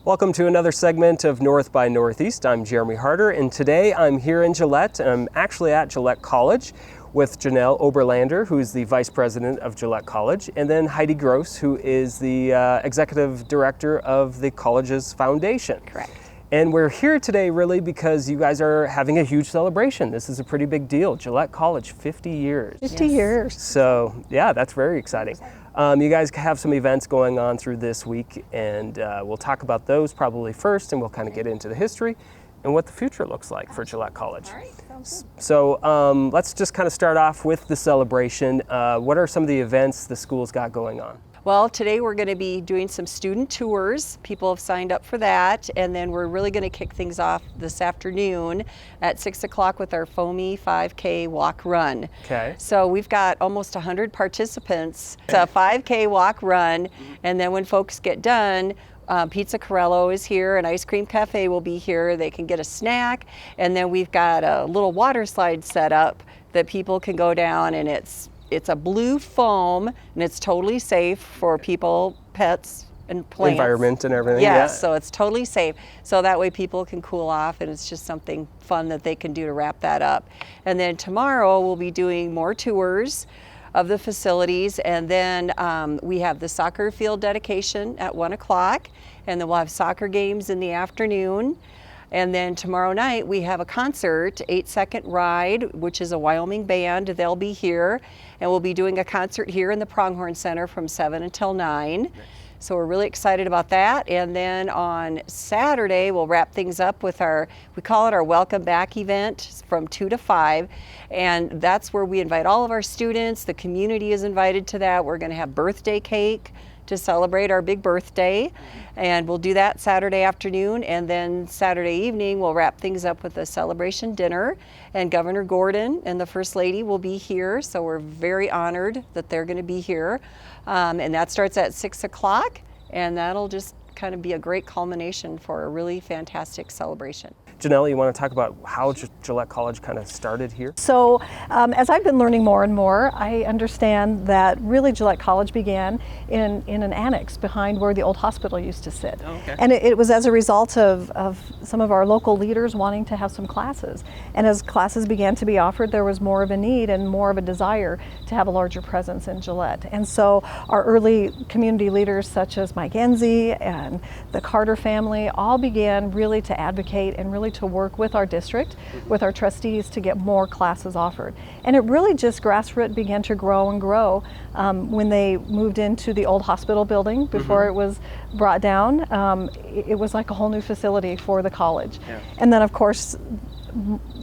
Welcome to another segment of North by Northeast. I'm Jeremy Harder, and today I'm here in Gillette. I'm actually at Gillette College with Janelle Oberlander, who's the Vice President of Gillette College, and then Heidi Gross, who is the Executive Director of the college's foundation. Correct. And we're here today really because you guys are having a huge celebration. This is a pretty big deal. Gillette College, 50 years. 50 years. So yeah, that's very exciting. You guys have some events going on through this week, and we'll talk about those probably first, and we'll kind of get into the history and what the future looks like for Gillette College. All right, sounds good. So let's just kind of start off with the celebration. What are some of the events the school's got going on? Well, today we're going to be doing some student tours. People have signed up for that, and then we're really going to kick things off this afternoon at 6 o'clock with our foamy 5K walk run. Okay. So we've got almost 100 participants. It's a 5K walk run, and then when folks get done, Pizza Corello is here, an ice cream cafe will be here. They can get a snack, and then we've got a little water slide set up that people can go down, and it's a blue foam, and it's totally safe for people, pets, and plants. Environment and everything. Yes, Yeah. so it's totally safe. So that way people can cool off, and it's just something fun that they can do to wrap that up. And then tomorrow we'll be doing more tours of the facilities, and then we have the soccer field dedication at 1 o'clock, and then we'll have soccer games in the afternoon. And then tomorrow night we have a concert, 8 Second Ride, which is a Wyoming band. They'll be here, and we'll be doing a concert here in the Pronghorn Center from 7 until 9. Nice. So we're really excited about that. And then on Saturday we'll wrap things up with we call it our Welcome Back event from 2 to 5. And that's where we invite all of our students. The community is invited to that. We're going to have birthday cake to celebrate our big birthday, and we'll do that Saturday afternoon, and then Saturday evening we'll wrap things up with a celebration dinner, and Governor Gordon and the First Lady will be here, so we're very honored that they're going to be here, and that starts at 6 o'clock, and that'll just kind of be a great culmination for a really fantastic celebration. Janelle, you want to talk about how Gillette College kind of started here? So as I've been learning more and more, I understand that really Gillette College began in an annex behind where the old hospital used to sit. Oh, okay. And it was as a result of some of our local leaders wanting to have some classes. And as classes began to be offered, there was more of a need and more of a desire to have a larger presence in Gillette. And so our early community leaders such as Mike Enzi and the Carter family all began really to advocate and really to work with our district, with our trustees to get more classes offered. And it really just grassroots began to grow and grow when they moved into the old hospital building before it was brought down. It was like a whole new facility for the college. Yeah. And then of course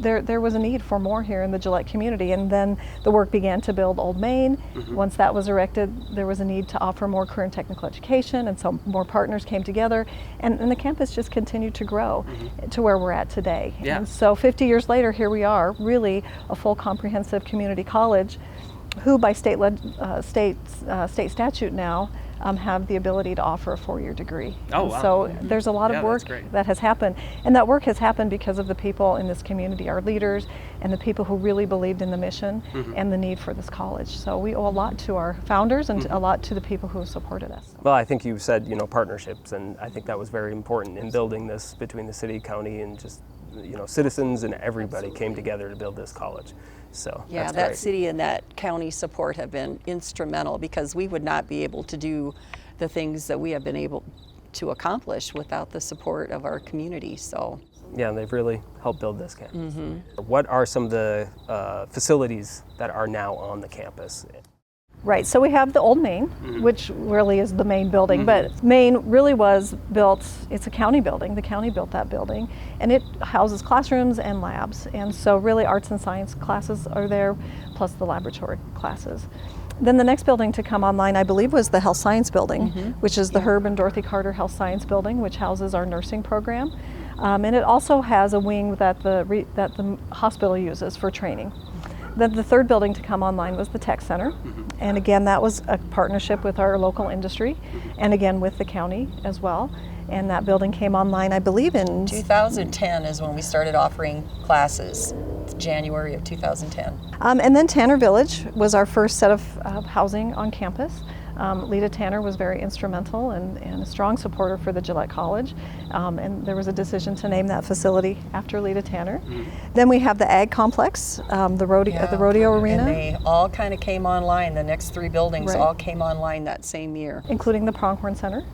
there was a need for more here in the Gillette community, and then the work began to build Old Main. Once that was erected, there was a need to offer more career and technical education, and so more partners came together, and the campus just continued to grow to where we're at today. Yeah. And so 50 years later, here we are, really a full comprehensive community college who by state statute now have the ability to offer a 4-year degree. Oh, wow. So there's a lot of work that has happened, and that work has happened because of the people in this community, our leaders, and the people who really believed in the mission and the need for this college. So we owe a lot to our founders and a lot to the people who supported us. Well, I think you said, partnerships, and I think that was very important in building this between the city, county, and just, citizens and everybody came together to build this college. So yeah, that city and that county support have been instrumental, because we would not be able to do the things that we have been able to accomplish without the support of our community. So yeah, they've really helped build this campus. What are some of the facilities that are now on the campus? Right, so we have the old Main, which really is the main building, but Main really was built, it's a county building, the county built that building, and it houses classrooms and labs, and so really arts and science classes are there, plus the laboratory classes. Then the next building to come online, I believe, was the Health Science Building, which is the Herb and Dorothy Carter Health Science Building, which houses our nursing program, and it also has a wing that the hospital uses for training. Then the third building to come online was the Tech Center. And again, that was a partnership with our local industry and again with the county as well. And that building came online, I believe, in 2010 is when we started offering classes, January of 2010. And then Tanner Village was our first set of housing on campus. Lita Tanner was very instrumental and a strong supporter for the Gillette College, and there was a decision to name that facility after Lita Tanner. Then we have the Ag Complex, the rodeo arena. And they all kind of came online. The next 3 buildings Right. all came online that same year. Including the Pronghorn Center,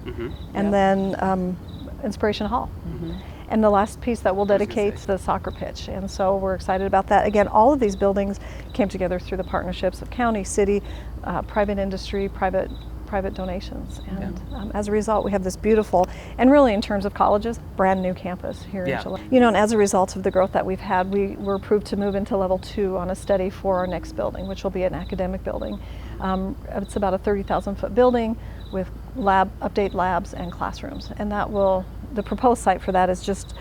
and then Inspiration Hall. And the last piece that we'll dedicate to the soccer pitch. And so we're excited about that. Again, all of these buildings came together through the partnerships of county, city, private industry, private donations. And as a result, we have this beautiful, and really in terms of colleges, brand new campus here in Gillette. You know, and as a result of the growth that we've had, we were approved to move into level 2 on a study for our next building, which will be an academic building. It's about a 30,000 foot building with update labs and classrooms. And the proposed site for that is just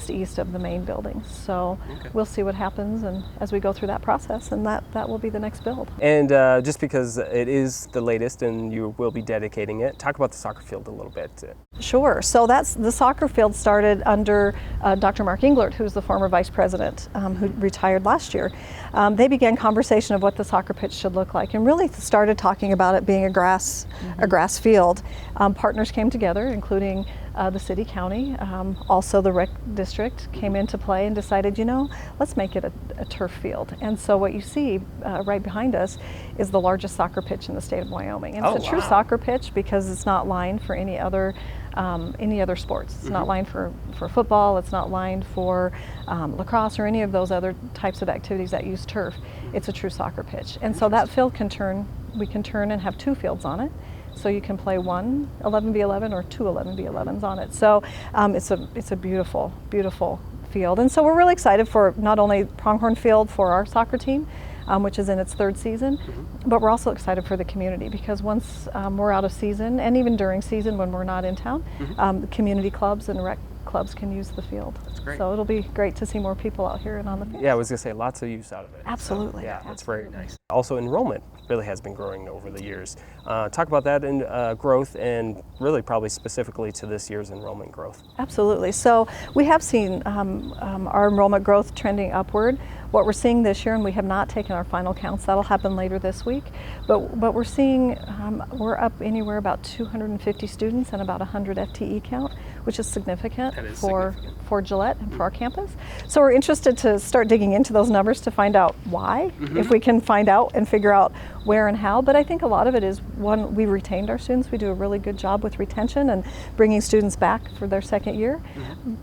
east of the main building. So we'll see what happens and as we go through that process, and that will be the next build. And just because it is the latest and you will be dedicating it, talk about the soccer field a little bit. Sure. So the soccer field started under Dr. Mark Englert, who's the former vice president who retired last year. They began conversation of what the soccer pitch should look like, and really started talking about it being a grass field. Partners came together, including the city, county, also the rec district came into play and decided, let's make it a turf field. And so what you see right behind us is the largest soccer pitch in the state of Wyoming. And it's a true soccer pitch because it's not lined for any other sports. It's not lined for football, it's not lined for lacrosse or any of those other types of activities that use turf. It's a true soccer pitch. And so that field we can turn and have 2 fields on it. So you can play one 11v11 or 2 11v11s on it. So it's a beautiful, beautiful field. And so we're really excited for not only Pronghorn Field for our soccer team, which is in its 3rd season, but we're also excited for the community because once we're out of season, and even during season when we're not in town, the community clubs and rec clubs can use the field. That's great. So it'll be great to see more people out here and on the field. Yeah, I was going to say lots of use out of it. Absolutely. So, that's very nice. Also, enrollment really has been growing over the years. Talk about that in growth and really probably specifically to this year's enrollment growth. Absolutely. So we have seen our enrollment growth trending upward. What we're seeing this year, and we have not taken our final counts, that'll happen later this week, but we're seeing we're up anywhere about 250 students and about 100 FTE count, which is significant for Gillette and for our campus. So we're interested to start digging into those numbers to find out why, if we can find out and figure out where and how. But I think a lot of it is, one, we retained our students. We do a really good job with retention and bringing students back for their 2nd year.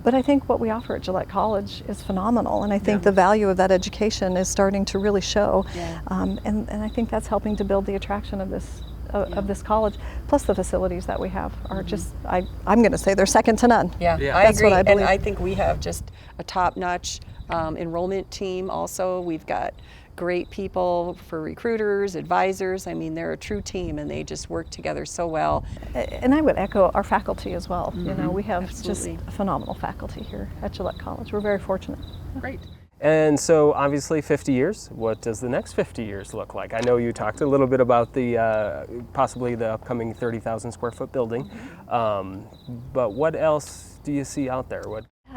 But I think what we offer at Gillette College is phenomenal, and I think the value of that education is starting to really show. And I think that's helping to build the attraction of this college, plus the facilities that we have are just, I'm going to say they're second to none. I That's agree. what I believe. And I think we have just a top-notch enrollment team also. We've got great people for recruiters, advisors. I mean, they're a true team and they just work together so well. And I would echo our faculty as well. We have Absolutely. just phenomenal faculty here at Gillette College. We're very fortunate. Great. And so obviously 50 years, what does the next 50 years look like? I know you talked a little bit about the possibly the upcoming 30,000 square foot building, but what else do you see out there?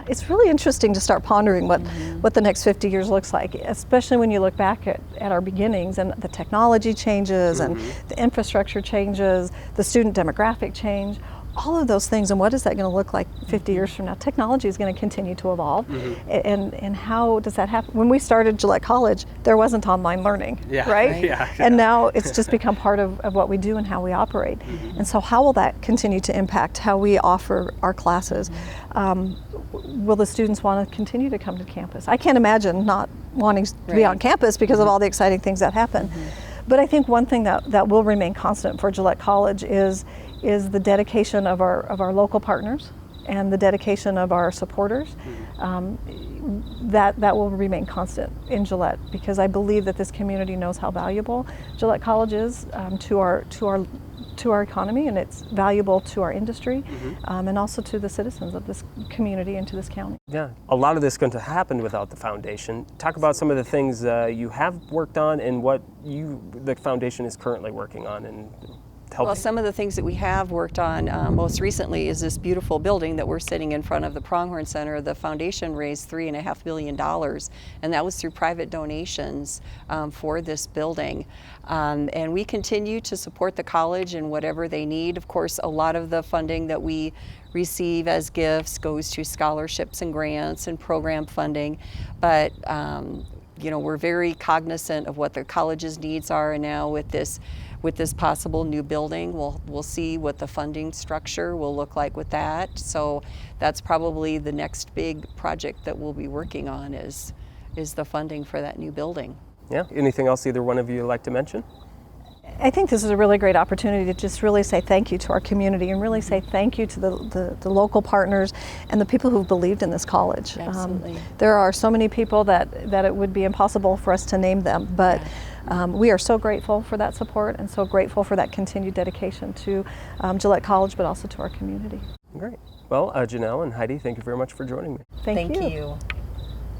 It's really interesting to start pondering what the next 50 years looks like, especially when you look back at our beginnings and the technology changes and the infrastructure changes, the student demographic change. All of those things, and what is that going to look like 50 years from now? Technology is going to continue to evolve, and how does that happen? When we started Gillette College, there wasn't online learning, right? And now it's just become part of what we do and how we operate. And so how will that continue to impact how we offer our classes? Will the students want to continue to come to campus? I can't imagine not wanting to be on campus because of all the exciting things that happen. But I think one thing that will remain constant for Gillette College is the dedication of our local partners and the dedication of our supporters. That will remain constant in Gillette, because I believe that this community knows how valuable Gillette College is to our economy, and it's valuable to our industry, and also to the citizens of this community and to this county. Yeah, a lot of this is going to happen without the foundation. Talk about some of the things you have worked on and what the foundation is currently working on and help? Well, some of the things that we have worked on most recently is this beautiful building that we're sitting in front of, the Pronghorn Center. The foundation raised $3.5 million, and that was through private donations for this building. And we continue to support the college in whatever they need. Of course, a lot of the funding that we receive as gifts goes to scholarships and grants and program funding, but you know, we're very cognizant of what the college's needs are, and now with this possible new building, we'll see what the funding structure will look like with that. So that's probably the next big project that we'll be working on is the funding for that new building. Yeah. Anything else either one of you would like to mention? I think this is a really great opportunity to just really say thank you to our community and really say thank you to the local partners and the people who've believed in this college. Absolutely. There are so many people that it would be impossible for us to name them, but we are so grateful for that support and so grateful for that continued dedication to Gillette College, but also to our community. Great. Well, Janelle and Heidi, thank you very much for joining me. Thank you. you.